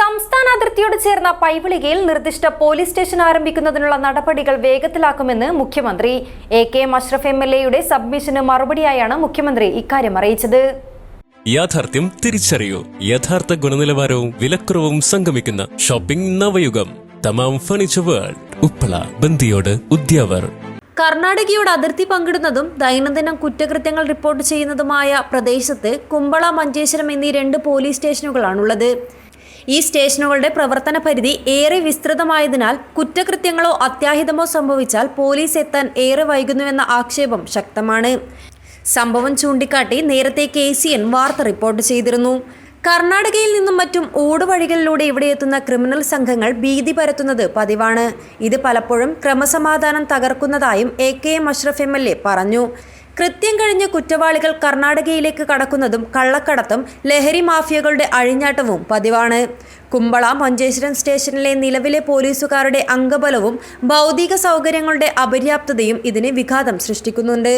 സംസ്ഥാന അതിർത്തിയോട് ചേർന്ന പൈവളികയിൽ നിർദ്ദിഷ്ട പോലീസ് സ്റ്റേഷൻ ആരംഭിക്കുന്നതിനുള്ള നടപടികൾ വേഗത്തിലാക്കുമെന്ന് മുഖ്യമന്ത്രി എ.കെ. അഷ്റഫ് എം.എൽ.എയുടെ സബ്മിഷന് മറുപടിയായാണ് മുഖ്യമന്ത്രി ഇക്കാര്യം അറിയിച്ചത്. യാഥാർത്ഥ്യം തിരിച്ചറിയൂ. യഥാർത്ഥ ഗുണനിലവാരവും വിലക്കുറവും സംഗമിക്കുന്ന ഷോപ്പിംഗ് നവയുഗം. Thamam furniture world, Uppala, Bandiyod, Udyavar. കർണാടകയോട് അതിർത്തി പങ്കിടുന്നതും ദൈനംദിനം കുറ്റകൃത്യങ്ങൾ റിപ്പോർട്ട് ചെയ്യുന്നതുമായ പ്രദേശത്ത് കുമ്പള, മഞ്ചേശ്വരം എന്നീ 2 പോലീസ് സ്റ്റേഷനുകളാണുള്ളത്. ഈ സ്റ്റേഷനുകളുടെ പ്രവർത്തന പരിധി ഏറെ വിസ്തൃതമായതിനാൽ കുറ്റകൃത്യങ്ങളോ അത്യാഹിതമോ സംഭവിച്ചാൽ പോലീസ് എത്താൻ ഏറെ വൈകുന്നുവെന്ന ആക്ഷേപം ശക്തമാണ്. സംഭവം ചൂണ്ടിക്കാട്ടി നേരത്തെ KCN വാർത്ത റിപ്പോർട്ട് ചെയ്തിരുന്നു. കർണാടകയിൽ നിന്നും മറ്റും ഊടുവഴികളിലൂടെ ഇവിടെ എത്തുന്ന ക്രിമിനൽ സംഘങ്ങൾ ഭീതി പരത്തുന്നത് പതിവാണ്. ഇത് പലപ്പോഴും ക്രമസമാധാനം തകർക്കുന്നതായും എ.കെ. അഷ്റഫ് എം.എൽ.എ പറഞ്ഞു. കൃത്യം കഴിഞ്ഞ കുറ്റവാളികൾ കർണാടകയിലേക്ക് കടക്കുന്നതും കള്ളക്കടത്തും ലഹരി മാഫിയകളുടെ അഴിഞ്ഞാട്ടവും പതിവാണ്. കുമ്പള, മഞ്ചേശ്വരം സ്റ്റേഷനിലെ നിലവിലെ പോലീസുകാരുടെ അംഗബലവും ഭൗതിക സൗകര്യങ്ങളുടെ അപര്യാപ്തതയും ഇതിന് വിഘാതം സൃഷ്ടിക്കുന്നുണ്ട്.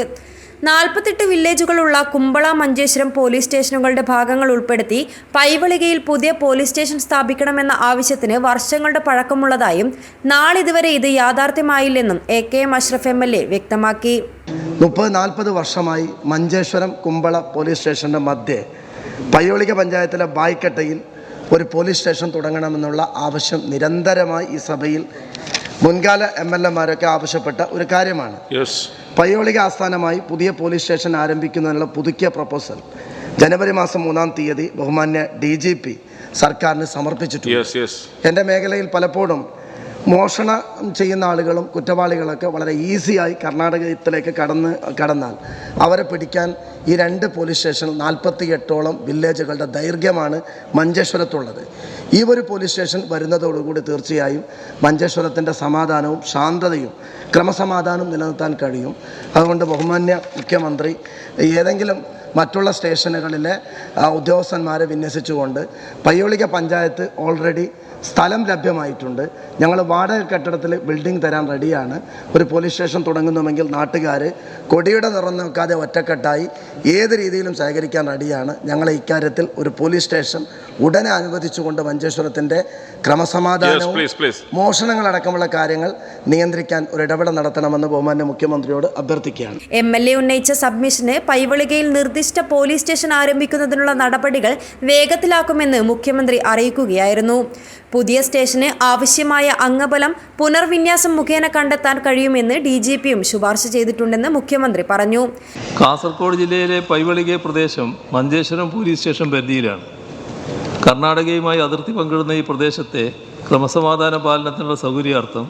48 വില്ലേജുകളുള്ള കുമ്പള, മഞ്ചേശ്വരം പോലീസ് സ്റ്റേഷനുകളുടെ ഭാഗങ്ങൾ ഉൾപ്പെടുത്തി പൈവളികയിൽ പുതിയ പോലീസ് സ്റ്റേഷൻ സ്ഥാപിക്കണമെന്ന ആവശ്യത്തിന് വർഷങ്ങളുടെ പഴക്കമുള്ളതായും നാളിതുവരെ ഇത് യാഥാർത്ഥ്യമായില്ലെന്നും എ.കെ. അഷ്റഫ് എം.എൽ.എ വ്യക്തമാക്കി. 30-40 വർഷമായി മഞ്ചേശ്വരം കുമ്പള പോലീസ് സ്റ്റേഷൻ്റെ മധ്യേ പയ്യോളിക പഞ്ചായത്തിലെ ബായ്ക്കട്ടയിൽ ഒരു പോലീസ് സ്റ്റേഷൻ തുടങ്ങണമെന്നുള്ള ആവശ്യം നിരന്തരമായി ഈ സഭയിൽ മുൻകാല MLA-മാരൊക്കെ ആവശ്യപ്പെട്ട ഒരു കാര്യമാണ്. പയ്യോളിക ആസ്ഥാനമായി പുതിയ പോലീസ് സ്റ്റേഷൻ ആരംഭിക്കുന്നതിനുള്ള പുതുക്കിയ പ്രപ്പോസൽ ജനുവരി മാസം 3-ാം തീയതി ബഹുമാന്യ DGP സർക്കാരിന് സമർപ്പിച്ചിട്ടുണ്ട്. എൻ്റെ മേഖലയിൽ പലപ്പോഴും മോഷണം ചെയ്യുന്ന ആളുകളും കുറ്റവാളികളൊക്കെ വളരെ ഈസിയായി കർണാടകത്തിലേക്ക് കടന്നാൽ അവരെ പിടിക്കാൻ ഈ 2 പോലീസ് സ്റ്റേഷൻ 48ഓളം വില്ലേജുകളുടെ ദൈർഘ്യമാണ് മഞ്ചേശ്വരത്തുള്ളത്. ഈ ഒരു പോലീസ് സ്റ്റേഷൻ വരുന്നതോടുകൂടി തീർച്ചയായും മഞ്ചേശ്വരത്തിൻ്റെ സമാധാനവും ശാന്തതയും ക്രമസമാധാനവും നിലനിർത്താൻ കഴിയും. അതുകൊണ്ട് ബഹുമാന്യ മുഖ്യമന്ത്രി ഏതെങ്കിലും മറ്റുള്ള സ്റ്റേഷനുകളിലെ ഉദ്യോഗസ്ഥന്മാരെ വിന്യസിച്ചുകൊണ്ട് പയ്യോളിക പഞ്ചായത്ത് ഓൾറെഡി സ്ഥലം ലഭ്യമായിട്ടുണ്ട്. ഞങ്ങൾ വാടക കെട്ടിടത്തിൽ ബിൽഡിംഗ് തരാൻ റെഡിയാണ്. ഒരു പോലീസ് സ്റ്റേഷൻ തുടങ്ങുന്നുവെങ്കിൽ നാട്ടുകാർ കൊടിയുടെ നിറം നോക്കാതെ ഒറ്റക്കെട്ടായി ഏത് രീതിയിലും സഹകരിക്കാൻ റെഡിയാണ്. ഞങ്ങളെ ഇക്കാര്യത്തിൽ ഒരു പോലീസ് സ്റ്റേഷൻ ഉടനെ അനുവദിച്ചുകൊണ്ട് മഞ്ചേശ്വരത്തിൻ്റെ ക്രമസമാധാനവും മോഷണങ്ങളടക്കമുള്ള കാര്യങ്ങൾ നിയന്ത്രിക്കാൻ ഒരു ഇടപെടൽ നടത്തണമെന്ന് ബഹുമാന്യ മുഖ്യമന്ത്രിയോട് അഭ്യർത്ഥിക്കുകയാണ്. MLA ഉന്നയിച്ച സബ്മിഷന് പൈവളികയിൽ നിർദ്ദിഷ്ട പോലീസ് സ്റ്റേഷൻ ആരംഭിക്കുന്നതിനുള്ള നടപടികൾ വേഗത്തിലാക്കുമെന്ന് മുഖ്യമന്ത്രി അറിയിക്കുകയായിരുന്നു. പുതിയ സ്റ്റേഷന് ആവശ്യമായ അംഗബലം പുനർവിന്യാസം മുഖേന കണ്ടെത്താൻ കഴിയുമെന്ന് DGPയും ശുപാർശ ചെയ്തിട്ടുണ്ടെന്ന് മുഖ്യമന്ത്രി പറഞ്ഞു. കാസർഗോഡ് ജില്ലയിലെ പൈവളിക പ്രദേശം മഞ്ചേശ്വരം പോലീസ് സ്റ്റേഷൻ പരിധിയിലാണ്. കർണാടകയുമായി അതിർത്തി പങ്കിടുന്ന ഈ പ്രദേശത്തെ ക്രമസമാധാന പാലനത്തിനുള്ള സൗകര്യാർത്ഥം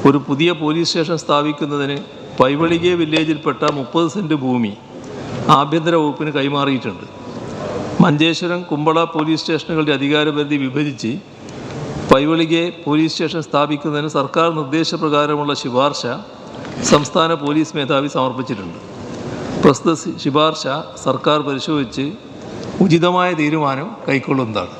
ഒരു പുതിയ പോലീസ് സ്റ്റേഷൻ സ്ഥാപിക്കുന്നതിന് പൈവളിക വില്ലേജിൽപ്പെട്ട 30 സെൻറ്റ് ഭൂമി ആഭ്യന്തര വകുപ്പിന് കൈമാറിയിട്ടുണ്ട്. മഞ്ചേശ്വരം, കുമ്പള പോലീസ് സ്റ്റേഷനുകളുടെ അധികാരപരിധി വിഭജിച്ച് പൈവളിക പോലീസ് സ്റ്റേഷൻ സ്ഥാപിക്കുന്നതിന് സർക്കാർ നിർദ്ദേശപ്രകാരമുള്ള ശുപാർശ സംസ്ഥാന പോലീസ് മേധാവി സമർപ്പിച്ചിട്ടുണ്ട്. പ്രസ്തുത ശുപാർശ സർക്കാർ പരിശോധിച്ച് ഉചിതമായ തീരുമാനം കൈക്കൊള്ളുന്നതാണ്.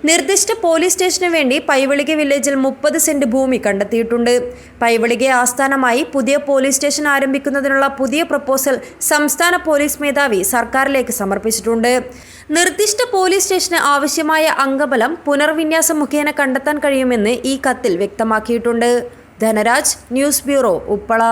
നിർദ്ദിഷ്ട പോലീസ് സ്റ്റേഷന് വേണ്ടി പൈവളിക വില്ലേജിൽ 30 സെന്റ് ഭൂമി കണ്ടെത്തിയിട്ടുണ്ട്. പൈവളിക ആസ്ഥാനമായി പുതിയ പോലീസ് സ്റ്റേഷൻ ആരംഭിക്കുന്നതിനുള്ള പുതിയ പ്രപ്പോസൽ സംസ്ഥാന പോലീസ് മേധാവി സർക്കാരിലേക്ക് സമർപ്പിച്ചിട്ടുണ്ട്. നിർദ്ദിഷ്ട പോലീസ് സ്റ്റേഷന് ആവശ്യമായ അംഗബലം പുനർവിന്യാസം മുഖേന കണ്ടെത്താൻ കഴിയുമെന്ന് ഈ കത്തിൽ വ്യക്തമാക്കിയിട്ടുണ്ട്. Dhanraj, news bureau, Uppala.